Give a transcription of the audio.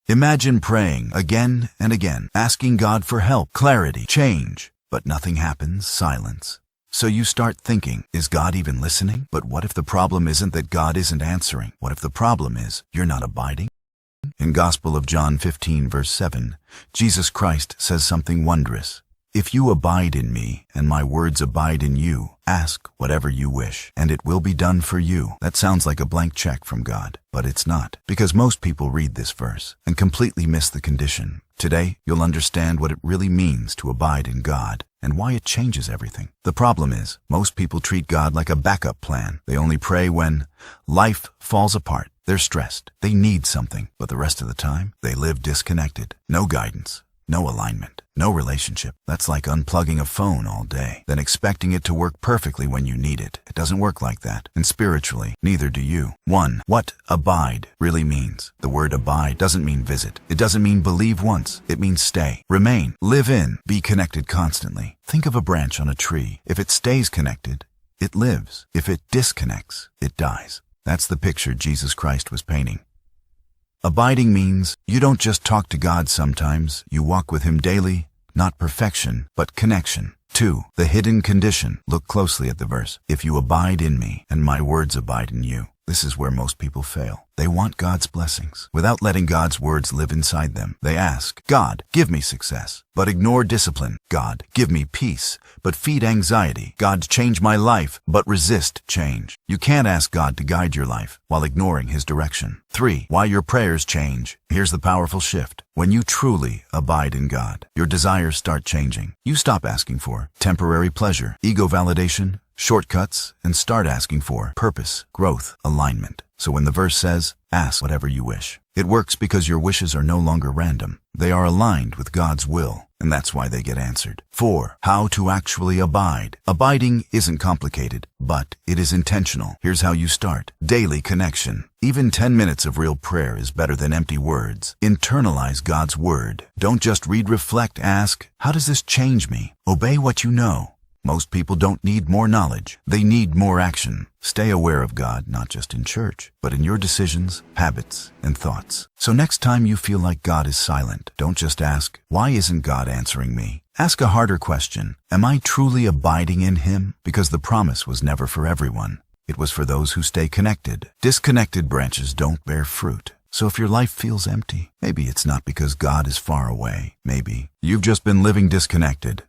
Imagine praying again and again, asking God for help, clarity, change, but nothing happens, silence. So you start thinking, is God even listening? But what if the problem isn't that God isn't answering? What if the problem is you're not abiding? In Gospel of John 15, verse 7, Jesus Christ says something wondrous. If you abide in me, and my words abide in you, ask whatever you wish, and it will be done for you. That sounds like a blank check from God, but it's not, because most people read this verse and completely miss the condition. Today, you'll understand what it really means to abide in God and why it changes everything. The problem is, most people treat God like a backup plan. They only pray when life falls apart. They're stressed. They need something, but the rest of the time, they live disconnected. No guidance. No alignment, no relationship. That's like unplugging a phone all day, then expecting it to work perfectly when you need it. It doesn't work like that. And spiritually, neither do you. 1. What abide really means. The word abide doesn't mean visit. It doesn't mean believe once. It means stay, remain, live in, be connected constantly. Think of a branch on a tree. If it stays connected, it lives. If it disconnects, it dies. That's the picture Jesus Christ was painting. Abiding means you don't just talk to God sometimes, you walk with Him daily, not perfection, but connection. 2. The hidden condition. Look closely at the verse. If you abide in me, and my words abide in you. This is where most people fail. They want God's blessings without letting God's words live inside them. They ask, God, give me success, but ignore discipline. God, give me peace, but feed anxiety. God, change my life, but resist change. You can't ask God to guide your life while ignoring His direction. 3. Why your prayers change. Here's the powerful shift. When you truly abide in God, your desires start changing. You stop asking for temporary pleasure, ego validation, shortcuts, and start asking for purpose, growth, alignment. So when the verse says, ask whatever you wish, it works because your wishes are no longer random. They are aligned with God's will, and that's why they get answered. 4. How to actually abide. Abiding isn't complicated, but it is intentional. Here's how you start. Daily connection. Even 10 minutes of real prayer is better than empty words. Internalize God's word. Don't just read, reflect, ask, how does this change me? Obey what you know. Most people don't need more knowledge. They need more action. Stay aware of God, not just in church, but in your decisions, habits, and thoughts. So next time you feel like God is silent, don't just ask, why isn't God answering me? Ask a harder question. Am I truly abiding in Him? Because the promise was never for everyone. It was for those who stay connected. Disconnected branches don't bear fruit. So if your life feels empty, maybe it's not because God is far away. Maybe you've just been living disconnected.